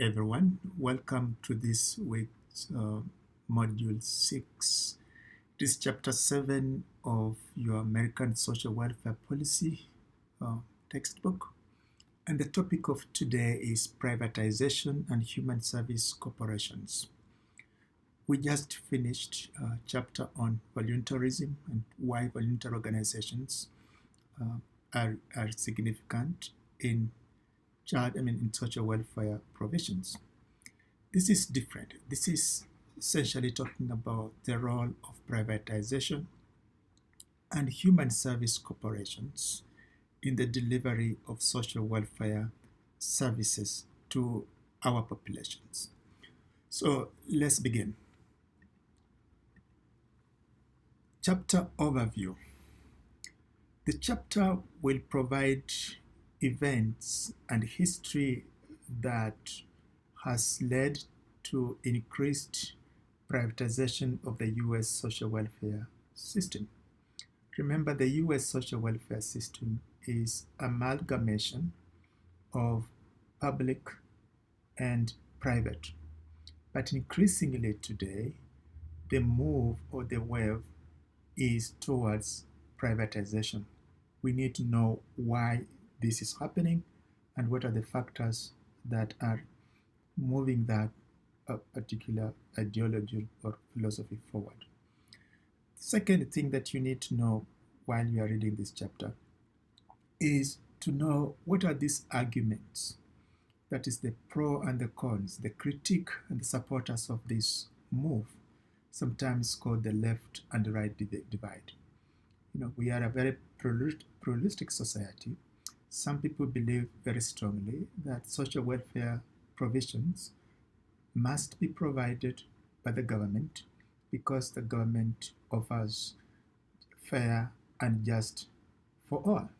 everyone. Welcome to this week's Module 6. This is Chapter 7 of your American Social Welfare Policy textbook. And the topic of today is privatization and human service corporations. We just finished a chapter on voluntarism and why voluntary organizations are significant in social welfare provisions. This is different. This is essentially talking about the role of privatization and human service corporations in the delivery of social welfare services to our populations. So let's begin. Chapter overview. The chapter will provide events and history that has led to increased privatization of the U.S. social welfare system. Remember, the U.S. social welfare system is amalgamation of public and private. But increasingly today, the move or the wave is towards privatization. We need to know why this is happening and what are the factors that are moving that particular ideology or philosophy forward. The second thing that you need to know while you are reading this chapter is to know what are these arguments, that is the pro and the cons, the critique and the supporters of this move, sometimes called the left and the right divide. We are a very pluralistic society. Some people believe very strongly that social welfare provisions must be provided by the government because the government offers fair and just for all.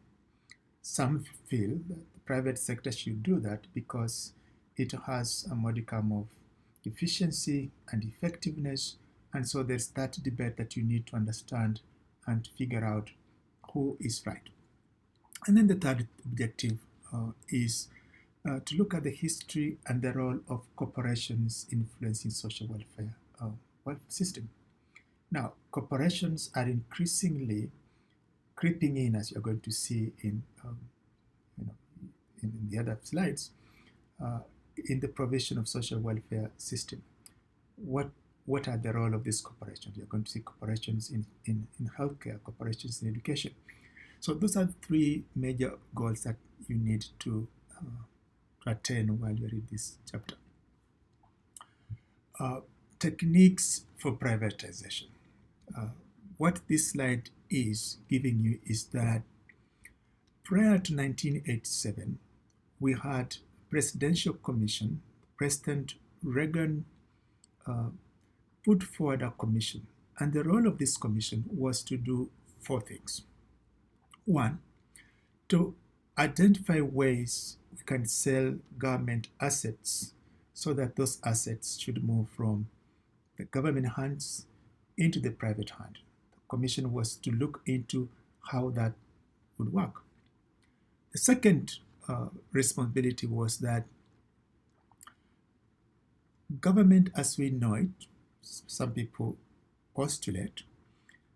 Some feel that the private sector should do that because it has a modicum of efficiency and effectiveness, and so there's that debate that you need to understand and figure out who is right. And then the third objective is to look at the history and the role of corporations influencing social welfare system. Now, corporations are increasingly creeping in, as you're going to see in the other slides, in the provision of social welfare system. What are the role of these corporations? You're going to see corporations in healthcare, corporations in education. So those are three major goals that you need to attain while you read this chapter. Techniques for privatization. What this slide is giving you is that prior to 1987, we had Presidential Commission. President Reagan put forward a commission, and the role of this commission was to do four things. One, to identify ways we can sell government assets so that those assets should move from the government hands into the private hand. The commission was to look into how that would work. The second responsibility was that government as we know it, some people postulate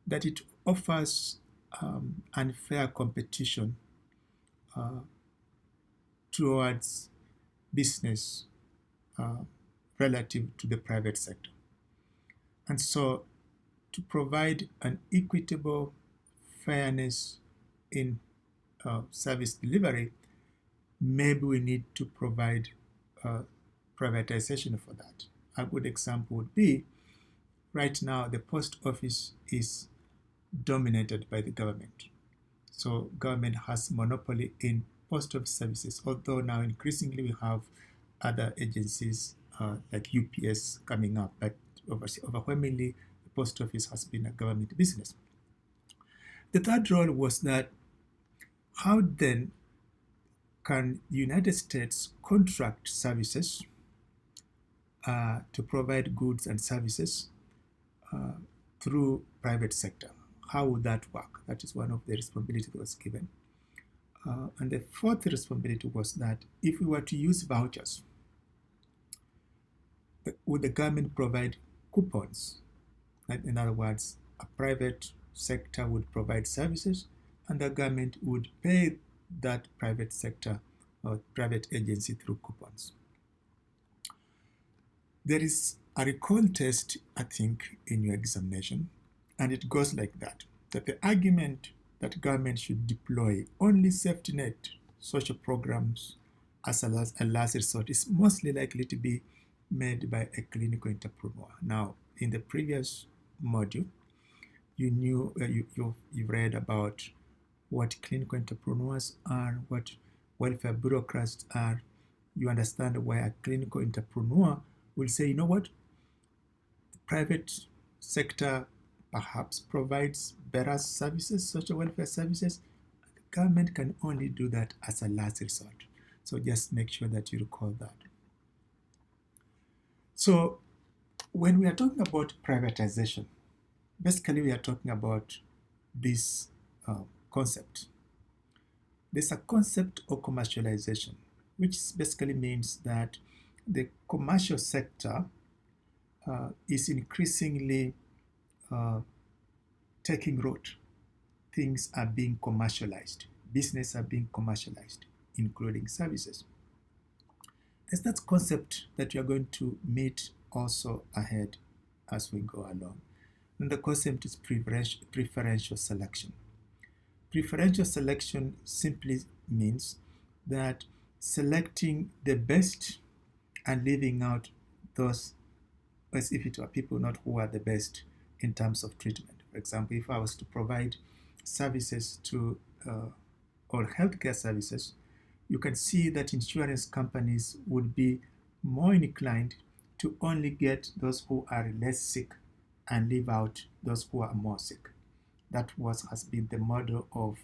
that it offers unfair competition towards business relative to the private sector. And so to provide an equitable fairness in service delivery, maybe we need to provide privatization for that. A good example would be, right now the post office is dominated by the government. So government has monopoly in post office services, although now increasingly we have other agencies like UPS coming up, but overwhelmingly the post office has been a government business. The third role was that how then can the United States contract services to provide goods and services through private sector? How would that work? That is one of the responsibilities that was given. And the fourth responsibility was that if we were to use vouchers would the government provide coupons? In other words, a private sector would provide services and the government would pay that private sector or private agency through coupons. There is a recall test, I think, in your examination, and it goes like that the argument that government should deploy only safety net social programs as a last resort is mostly likely to be made by a clinical entrepreneur. Now, in the previous module, you read about what clinical entrepreneurs are, what welfare bureaucrats are. You understand why a clinical entrepreneur will say, you know what, the private sector perhaps provides better services, social welfare services. The government can only do that as a last resort. So just make sure that you recall that. So when we are talking about privatization, basically we are talking about this concept. There's a concept of commercialization, which basically means that the commercial sector is increasingly taking root. Things are being commercialized. Business are being commercialized, including services. There's that concept that we are going to meet also ahead as we go along. And the concept is preferential selection. Preferential selection simply means that selecting the best and leaving out those, as if it were people not who are the best in terms of treatment. For example, if I was to provide services to or healthcare services, you can see that insurance companies would be more inclined to only get those who are less sick and leave out those who are more sick. That has been the model of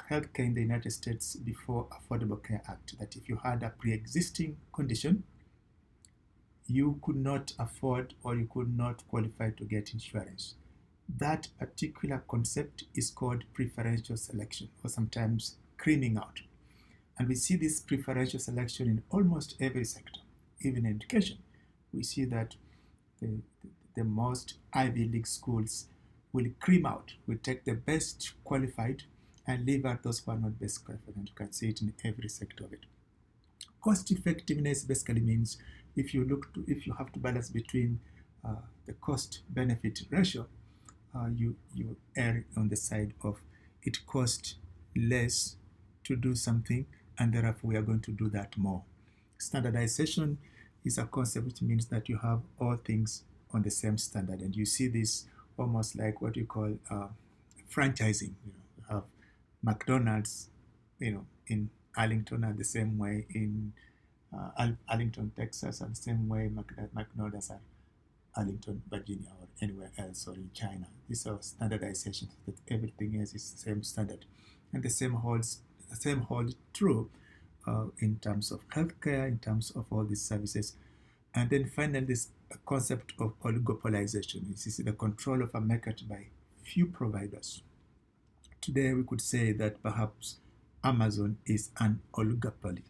healthcare in the United States before Affordable Care Act, that if you had a pre-existing condition, you could not afford or you could not qualify to get insurance. That particular concept is called preferential selection, or sometimes creaming out. And we see this preferential selection in almost every sector, even in education. We see that the most Ivy League schools will cream out, will take the best qualified and leave out those who are not best qualified. And you can see it in every sector of it. Cost effectiveness basically means if you have to balance between the cost benefit ratio, you err on the side of it costs less to do something, and therefore we are going to do that more. Standardization is a concept which means that you have all things on the same standard, and you see this almost like what you call franchising. You have McDonald's, in Arlington are the same way in Arlington, Texas, and the same way McDonald's are Arlington, Virginia, or anywhere else, or in China. These are standardizations that everything is the same standard, and the same holds true in terms of healthcare, in terms of all these services. And then finally, this concept of oligopolization. This is the control of a market by few providers. Today, we could say that perhaps Amazon is an oligopoly,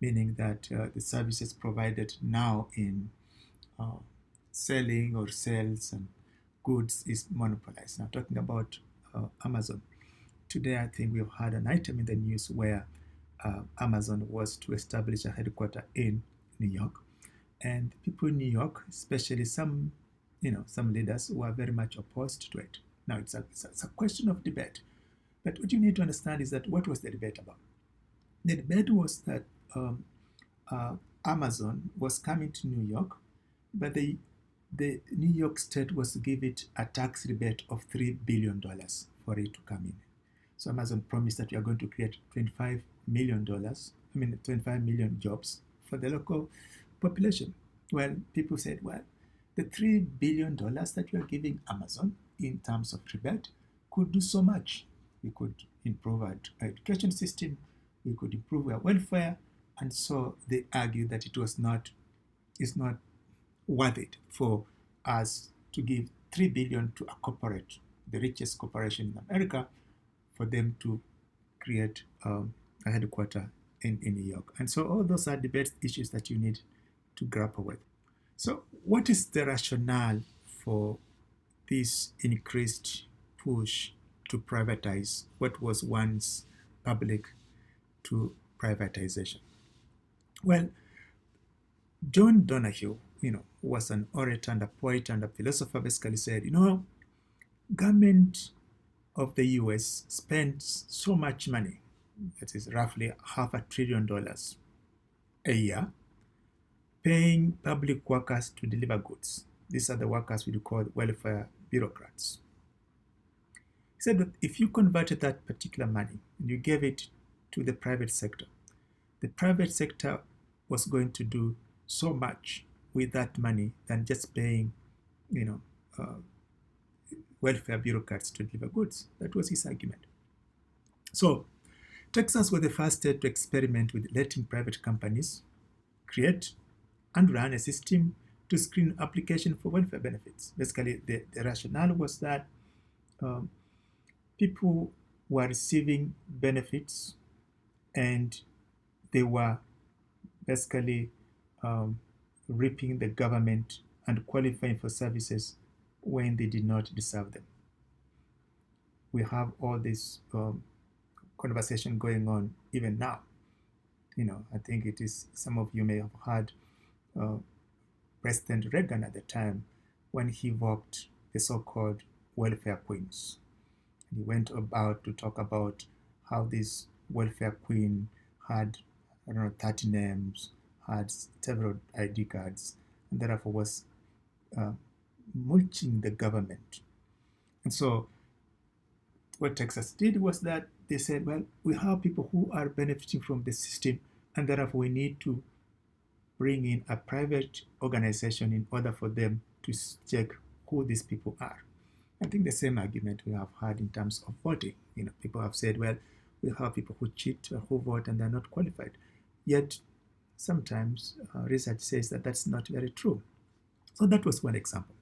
meaning that the services provided now in selling or sales and goods is monopolized. Now, talking about Amazon, today I think we've had an item in the news where Amazon was to establish a headquarters in New York, and people in New York, especially some leaders, were very much opposed to it. Now, it's a question of debate, but what you need to understand is that what was the debate about? The debate was that Amazon was coming to New York, but the New York state was to give it a tax rebate of $3 billion for it to come in. So Amazon promised that we are going to create $25 million jobs for the local population. Well, people said, well, the $3 billion that we are giving Amazon in terms of rebate could do so much. We could improve our education system, we could improve our welfare, and so they argued that it's not worth it for us to give $3 billion to a corporate, the richest corporation in America, for them to create a headquarters in New York. And so all those are debate issues that you need to grapple with. So, what is the rationale for this increased push to privatize what was once public to privatization? Well, John Donahue, was an orator and a poet and a philosopher, basically said, government of the US spends so much money, that is roughly $500 billion a year, paying public workers to deliver goods. These are the workers we call welfare bureaucrats. He said that if you converted that particular money and you gave it to the private sector was going to do so much with that money than just paying, welfare bureaucrats to deliver goods. That was his argument. So Texas was the first state to experiment with letting private companies create and run a system to screen application for welfare benefits. Basically, the rationale was that people were receiving benefits and they were basically reaping the government and qualifying for services when they did not deserve them. We have all this conversation going on even now. I think it is, some of you may have heard President Reagan at the time when he evoked the so-called welfare queens. And he went about to talk about how this welfare queen had, 30 names, had several ID cards, and therefore was mulching the government. And so what Texas did was that they said, well, we have people who are benefiting from the system, and therefore we need to bring in a private organization in order for them to check who these people are. I think the same argument we have had in terms of voting. People have said, well, we have people who cheat, who vote, and they're not qualified. Yet, sometimes research says that that's not very true. So that was one example.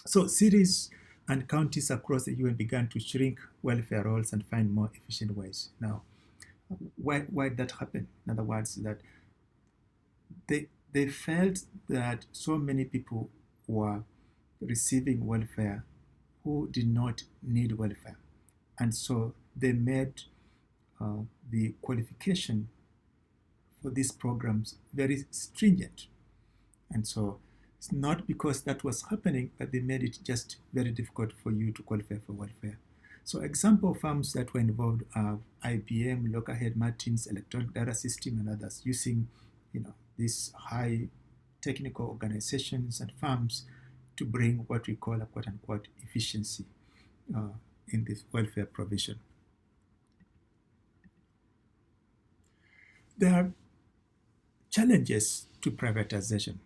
So cities and counties across the UN began to shrink welfare roles and find more efficient ways. Now, why did that happen? In other words, that they felt that so many people were receiving welfare who did not need welfare. And so they made the qualification for these programs very stringent. And so it's not because that was happening that they made it just very difficult for you to qualify for welfare. So example firms that were involved are IBM, Lockheed Martin's Electronic Data System, and others using, these high technical organizations and firms to bring what we call a quote-unquote efficiency in this welfare provision. There are challenges to privatization,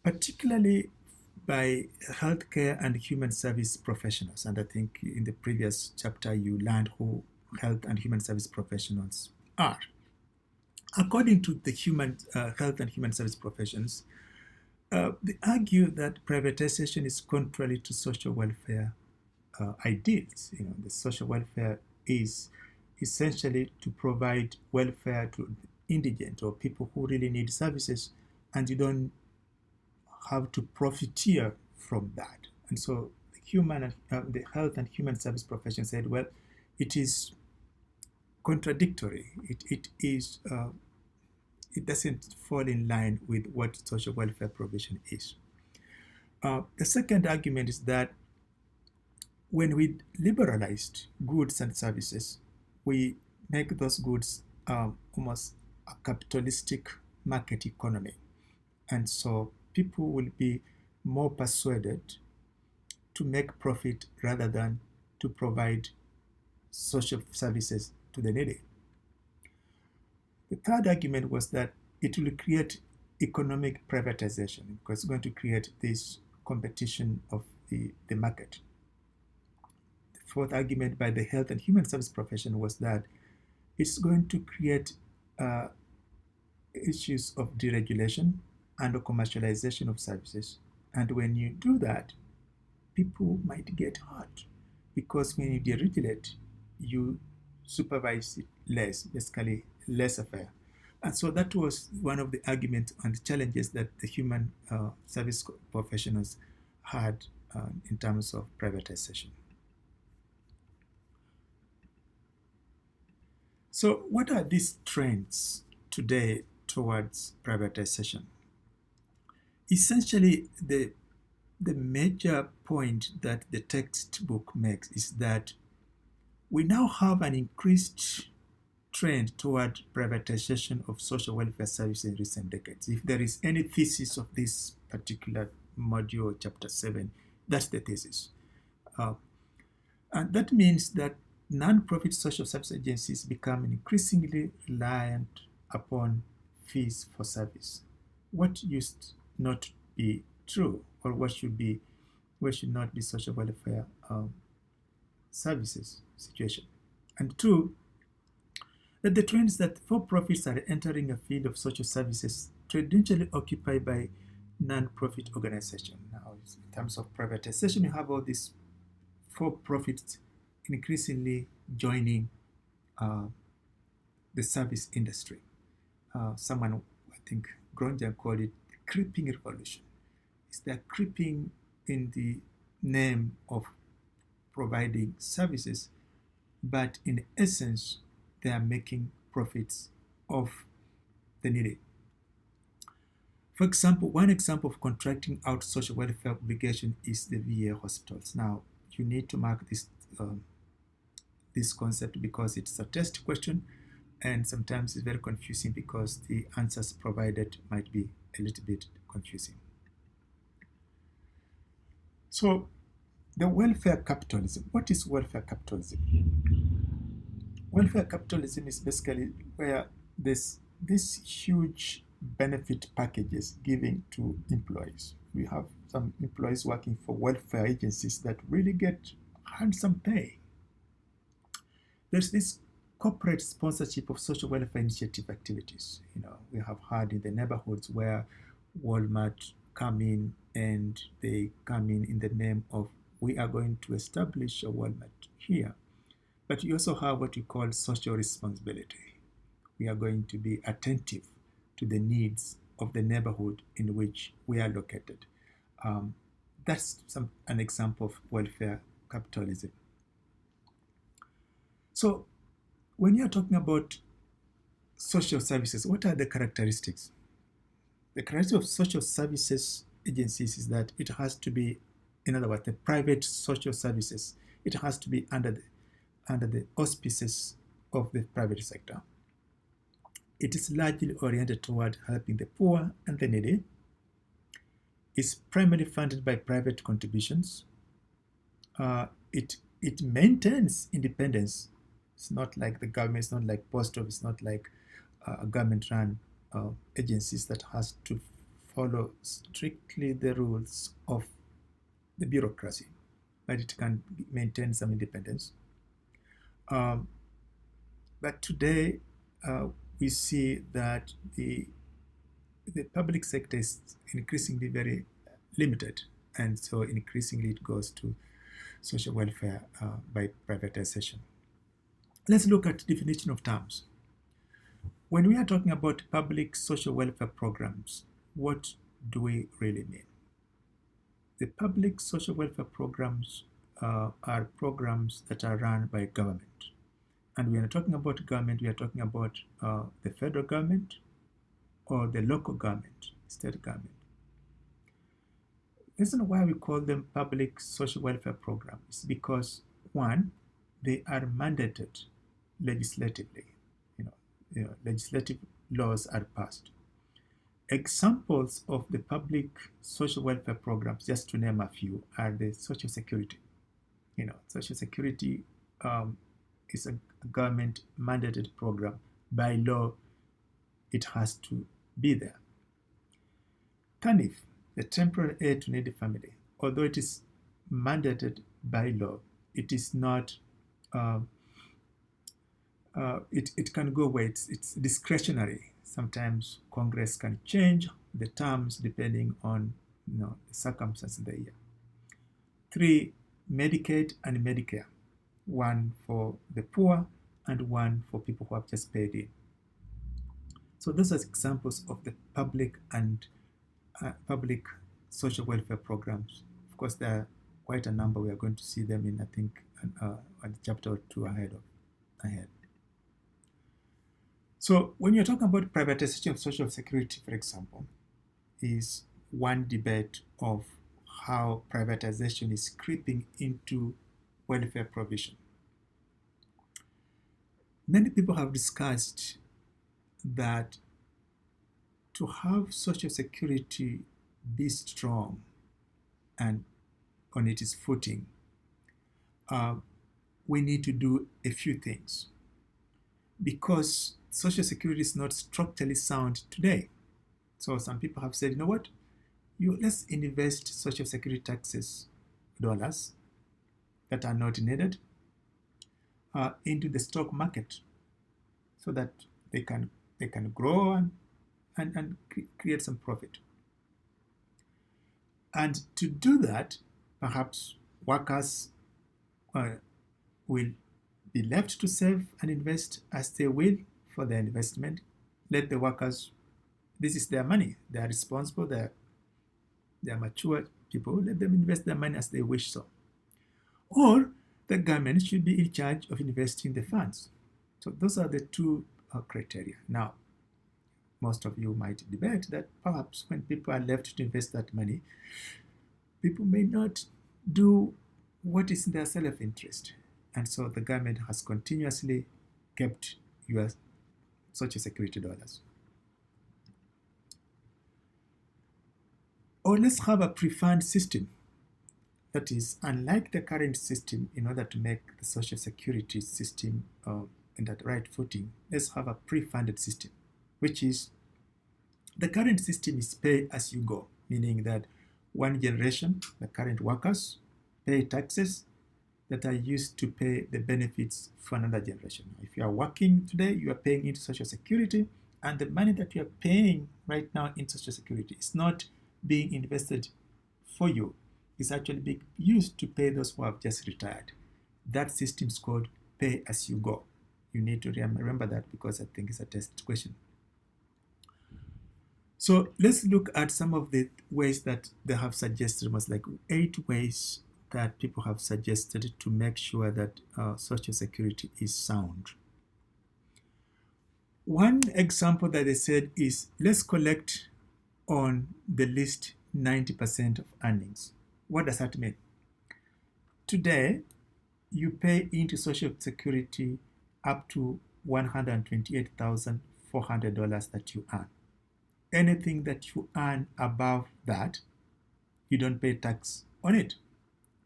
particularly by healthcare and human service professionals. And I think in the previous chapter you learned who health and human service professionals are. According to the health and human service professions, they argue that privatization is contrary to social welfare ideals. The social welfare is essentially to provide welfare to indigent or people who really need services, and you don't have to profiteer from that. And so the health and human service profession said, well, it is contradictory. It doesn't fall in line with what social welfare provision is. The second argument is that when we liberalized goods and services, we make those goods almost a capitalistic market economy. And so people will be more persuaded to make profit rather than to provide social services to the needy. The third argument was that it will create economic privatization because it's going to create this competition of the market. The fourth argument by the health and human service profession was that it's going to create issues of deregulation and commercialization of services. And when you do that, people might get hurt because when you deregulate, you supervise it less, basically less fair. And so that was one of the arguments and challenges that the human service professionals had in terms of privatization. So what are these trends today towards privatization? Essentially, the major point that the textbook makes is that we now have an increased trend toward privatization of social welfare services in recent decades. If there is any thesis of this particular module, chapter 7, that's the thesis. And that means that non-profit social service agencies become increasingly reliant upon fees for service. What used not be true, or what should not be social welfare services situation. And two, that the trends that for-profits are entering a field of social services traditionally occupied by non-profit organizations. Now, in terms of privatization, you have all these for-profits increasingly joining the service industry. Someone, I think Gronja called it the creeping revolution. It's that creeping in the name of providing services, but in essence, they are making profits off the needy. For example, one example of contracting out social welfare obligation is the VA hospitals. Now, you need to mark this concept because it's a test question, and sometimes it's very confusing because the answers provided might be a little bit confusing. So, the welfare capitalism. What is welfare capitalism? Welfare capitalism is basically where this huge benefit packages given to employees. We have some employees working for welfare agencies that really get handsome pay. There's this corporate sponsorship of social welfare initiative activities. We have had in the neighborhoods where Walmart come in and they come in the name of, we are going to establish a Walmart here. But you also have what we call social responsibility. We are going to be attentive to the needs of the neighborhood in which we are located. That's an example of welfare capitalism. So when you're talking about social services, what are the characteristics? The characteristic of social services agencies is that it has to be, in other words, the private social services, it has to be under the auspices of the private sector. It is largely oriented toward helping the poor and the needy. It's primarily funded by private contributions. It maintains independence. It's not like the government, it's not like post office, it's not like a government-run agencies that has to follow strictly the rules of the bureaucracy, but it can maintain some independence. But today, we see that the public sector is increasingly very limited, and so increasingly it goes to social welfare by privatization. Let's look at the definition of terms. When we are talking about public social welfare programs, what do we really mean? The public social welfare programs are programs that are run by government. And when we're talking about government, we are talking about the federal government or the local government, state government. The reason why we call them public social welfare programs is because, one, they are mandated legislatively. Legislative laws are passed. Examples of the public social welfare programs, just to name a few, are the Social Security. Social Security is a government mandated program. By law, it has to be there. TANF, the Temporary Aid to Needy Family, although it is mandated by law, it is not, it can go away, it's discretionary. Sometimes Congress can change the terms depending on the circumstances of the year. 3, Medicaid and Medicare, one for the poor and one for people who have just paid in. So those are examples of the public and public social welfare programs. Of course, there are quite a number. We are going to see them in, I think, a chapter or two ahead. So when you're talking about privatization of social security, for example, is one debate of how privatization is creeping into welfare provision. Many people have discussed that to have social security be strong and on its footing, we need to do a few things, because social security is not structurally sound today. So some people have said, you know what, let's invest social security taxes dollars that are not needed into the stock market, so that they can grow and create some profit. And to do that, perhaps workers will be left to save and invest as they will for their investment. Let the workers, this is their money, they are responsible, they are mature people, let them invest their money as they wish so. Or the government should be in charge of investing the funds. So those are the two criteria. Now, most of you might debate that perhaps when people are left to invest that money, people may not do what is in their self-interest. And so the government has continuously kept your social security dollars. Or let's have a pre-fund system. That is, unlike the current system, in order to make the social security system in that right footing, let's have a pre-funded system, which is, the current system is pay as you go, meaning that one generation, the current workers, pay taxes that are used to pay the benefits for another generation. If you are working today, you are paying into social security, and the money that you are paying right now in social security is not being invested for you. It's actually being used to pay those who have just retired. That system is called pay as you go. You need to remember that, because I think it's a test question. So let's look at some of the ways that they have suggested, almost like 8 ways that people have suggested to make sure that social security is sound. One example that they said is, let's collect on the least 90% of earnings. What does that mean? Today, you pay into social security up to $128,400 that you earn. Anything that you earn above that, you don't pay tax on it.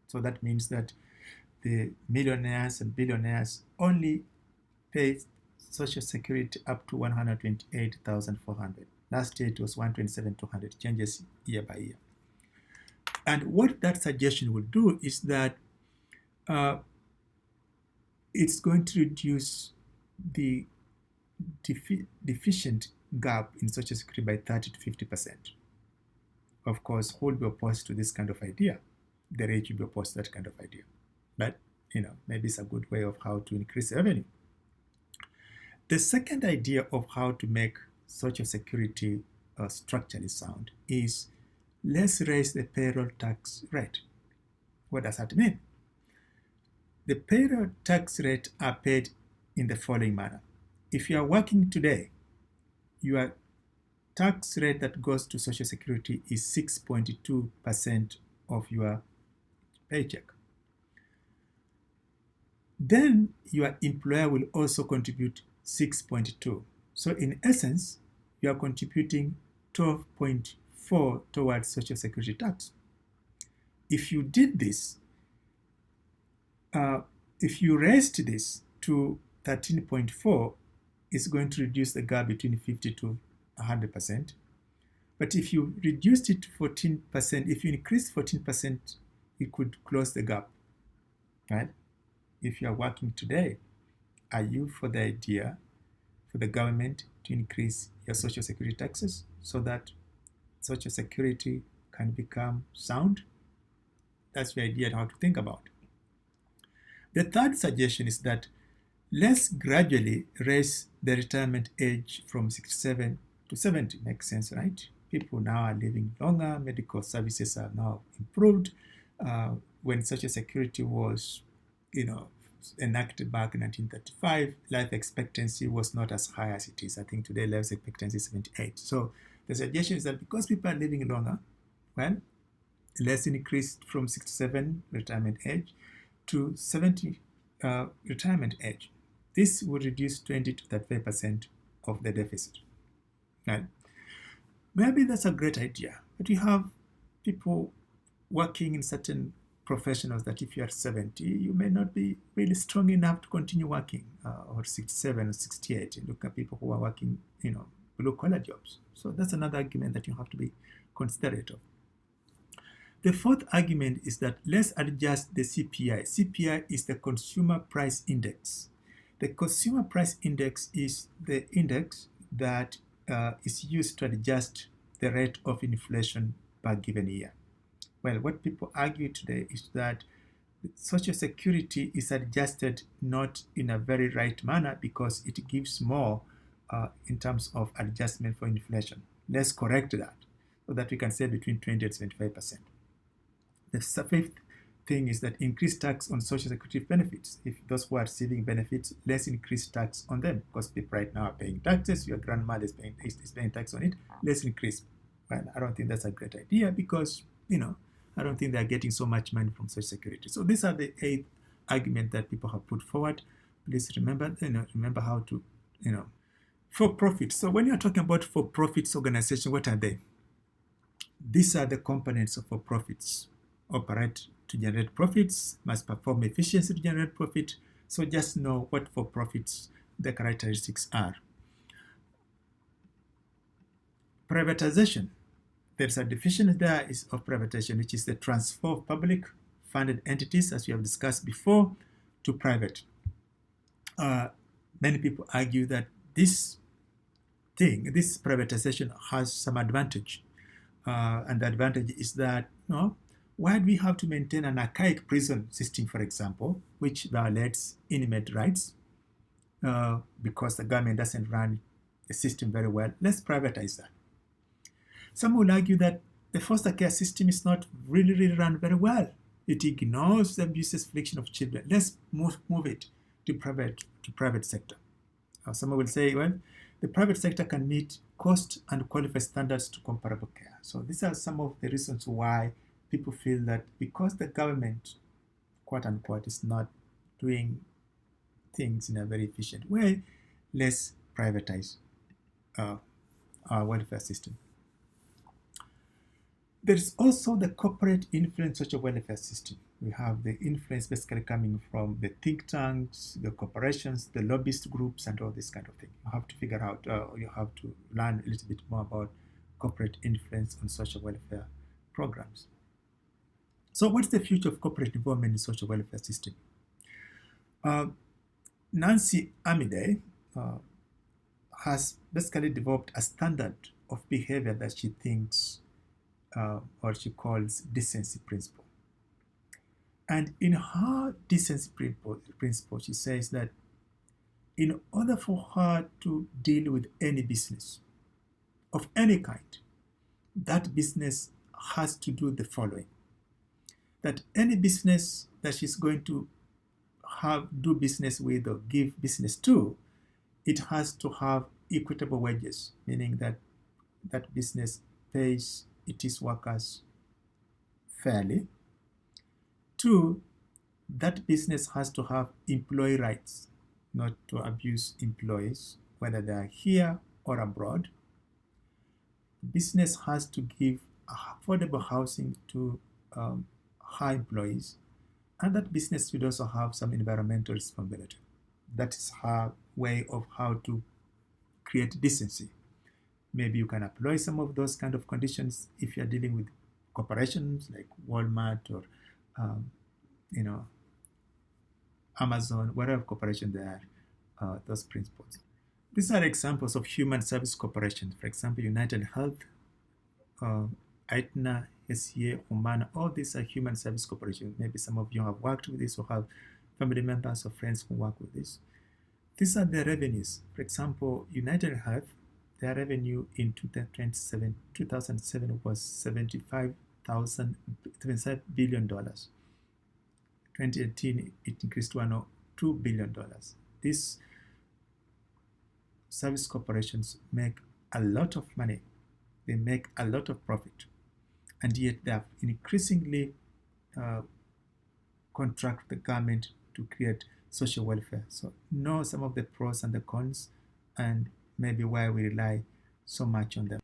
So that means that the millionaires and billionaires only pay social security up to $128,400. Last year it was $127,200, changes year by year. And what that suggestion will do is that it's going to reduce the deficient gap in social security by 30 to 50%. Of course, who will be opposed to this kind of idea? The rich will be opposed to that kind of idea. But, maybe it's a good way of how to increase revenue. The second idea of how to make social security structurally sound is, let's raise the payroll tax rate. What does that mean? The payroll tax rate are paid in the following manner. If you are working today, your tax rate that goes to social security is 6.2% of your paycheck. Then your employer will also contribute 6.2. So in essence, you are contributing 12.4 towards social security tax. If you did this, if you raised this to 13.4, it's going to reduce the gap between 50 to 100%. But if you reduced it to 14%, if you increase 14%, it could close the gap, right? If you are working today, are you for the idea for the government to increase your social security taxes so that social security can become sound? That's the idea how to think about. The third suggestion is that Let's gradually raise the retirement age from 67 to 70. Makes sense, right? People now are living longer. Medical services are now improved. When Social Security was, enacted back in 1935, life expectancy was not as high as it is. I think today life expectancy is 78. So the suggestion is that because people are living longer, well, let's increase from 67 retirement age to 70 retirement age. This would reduce 20 to 35% of the deficit. Right? Maybe that's a great idea, but you have people working in certain professionals that if you are 70, you may not be really strong enough to continue working, or 67 or 68. You look at people who are working, blue collar jobs. So that's another argument that you have to be considerate of. The fourth argument is that let's adjust the CPI. CPI is the Consumer Price Index. The Consumer Price Index is the index that is used to adjust the rate of inflation per given year. Well, what people argue today is that Social Security is adjusted not in a very right manner because it gives more in terms of adjustment for inflation. Let's correct that so that we can say between 20 and 75%. The fifth thing is that increased tax on Social Security benefits. If those who are receiving benefits, let's increase tax on them because people right now are paying taxes. Your grandmother is paying tax on it. Let's increase. Well, I don't think that's a great idea because, I don't think they're getting so much money from Social Security. So these are the 8 arguments that people have put forward. Please remember how to, for profit. So when you're talking about for profits organization, what are they? These are the components of for profits. Operate to generate profits, must perform efficiency to generate profit. So just know what for profits the characteristics are. Privatization. There's a definition there of privatization, which is the transfer of public funded entities, as we have discussed before, to private. Many people argue that this privatization has some advantage. And the advantage is that, why do we have to maintain an archaic prison system, for example, which violates inmate rights because the government doesn't run the system very well? Let's privatize that. Some will argue that the foster care system is not really run very well. It ignores the abuses, affliction of children. Let's move it to private sector. Some will say, well, the private sector can meet cost and qualify standards to comparable care. So these are some of the reasons why people feel that because the government, quote unquote, is not doing things in a very efficient way, let's privatize our welfare system. There's also the corporate influence social welfare system. We have the influence basically coming from the think tanks, the corporations, the lobbyist groups, and all this kind of thing. You have to figure out, you have to learn a little bit more about corporate influence on social welfare programs. So what's the future of corporate involvement in social welfare system? Nancy Amidei has basically developed a standard of behavior that she thinks or she calls decency principle. And in her decency principle, she says that in order for her to deal with any business of any kind, that business has to do the following. That any business that she's going to do business with or give business to, it has to have equitable wages, meaning that that business pays its workers fairly. 2, that business has to have employee rights, not to abuse employees, whether they are here or abroad. Business has to give affordable housing to her employees, and that business should also have some environmental responsibility. That is her way of how to create decency. Maybe you can employ some of those kind of conditions if you're dealing with corporations like Walmart or Amazon, whatever corporation they are, those principles. These are examples of human service corporations. For example, United Health, Aetna, SCA, Humana, all these are human service corporations. Maybe some of you have worked with this or have family members or friends who work with this. These are the revenues. For example, United Health, their revenue in 2007 was $75 billion. 2018, it increased to $2 billion. These service corporations make a lot of money. They make a lot of profit. And yet they have increasingly contract the government to create social welfare. So know some of the pros and the cons, and maybe why we rely so much on them.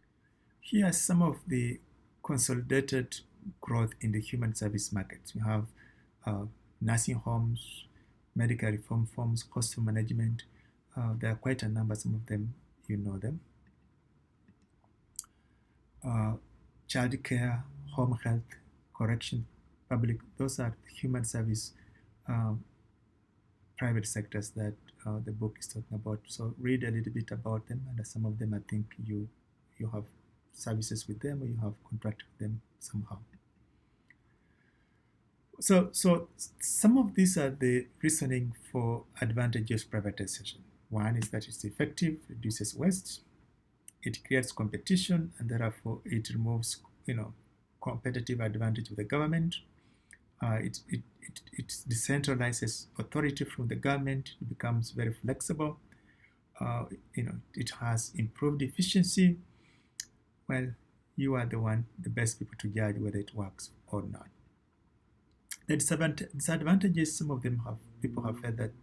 Here are some of the consolidated growth in the human service markets. We have nursing homes, medical reform firms, cost management. There are quite a number, some of them, you know them. Child care, home health, correction, public, those are human service private sectors that the book is talking about. So read a little bit about them, and some of them I think you have services with them or you have contracted with them somehow. So some of these are the reasoning for advantages of privatization. One is that it's effective, reduces waste, it creates competition, and therefore it removes competitive advantage of the government. It decentralizes authority from the government. It becomes very flexible. It has improved efficiency. Well, you are the best people to judge whether it works or not. The disadvantages, some of them people have felt that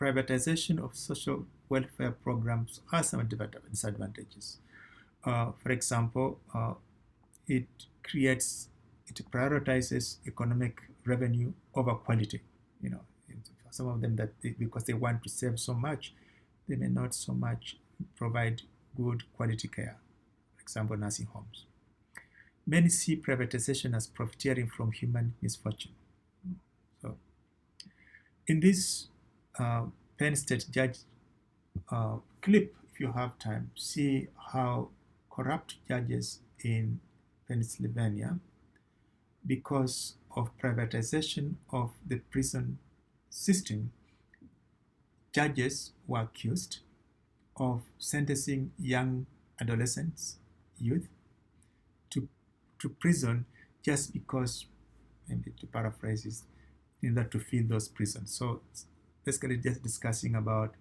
privatization of social welfare programs has some disadvantages. For example, it prioritizes economic revenue over quality. Some of them because they want to save so much, they may not so much provide good quality care. For example, nursing homes. Many see privatization as profiteering from human misfortune. So, in this Penn State judge clip, if you have time, see how corrupt judges in Pennsylvania, because of privatization of the prison system, judges were accused of sentencing young adolescents, youth, to prison just because, maybe to paraphrase, is in order to fill those prisons. So basically just discussing about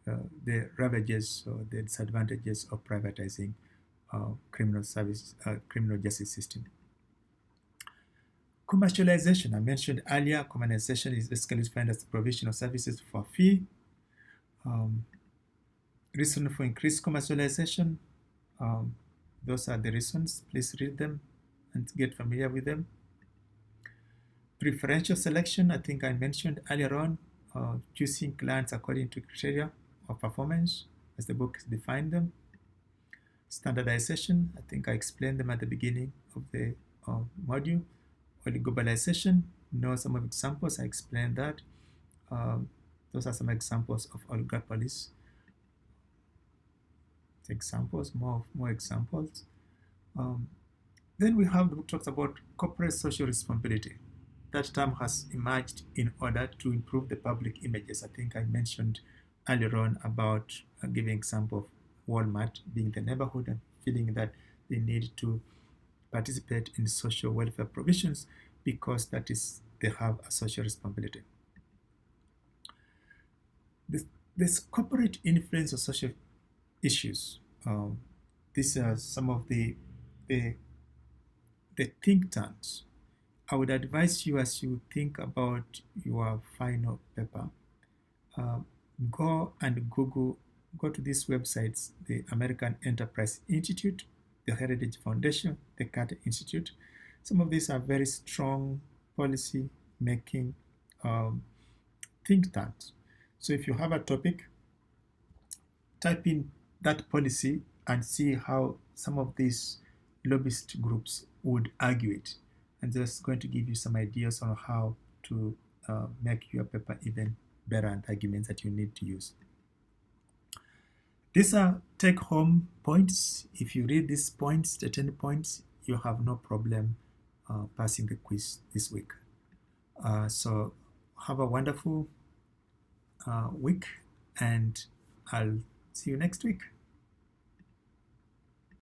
the ravages or the disadvantages of privatizing criminal justice system. Commercialization, I mentioned earlier, commercialization is basically defined as the provision of services for a fee. Reason for increased commercialization, those are the reasons. Please read them and get familiar with them. Preferential selection, I think I mentioned earlier on, choosing clients according to criteria of performance, as the book defined them. Standardization, I think I explained them at the beginning of the module. Oligopolization, know some of examples, I explained that. Those are some examples of oligopolies. Examples, more examples. Then we have the book talks about corporate social responsibility. That term has emerged in order to improve the public images. I think I mentioned earlier on about giving example of Walmart being the neighborhood and feeling that they need to participate in social welfare provisions because they have a social responsibility. This corporate influence of social issues. These are some of the think tanks. I would advise you, as you think about your final paper, go and go to these websites: the American Enterprise Institute, the Heritage Foundation, the Carter Institute. Some of these are very strong policy making think tanks. So if you have a topic, type in that policy and see how some of these lobbyist groups would argue it. And that's going to give you some ideas on how to make your paper even better and arguments that you need to use. These are take-home points. If you read these points, the 10 points, you have no problem passing the quiz this week. So have a wonderful week, and I'll see you next week.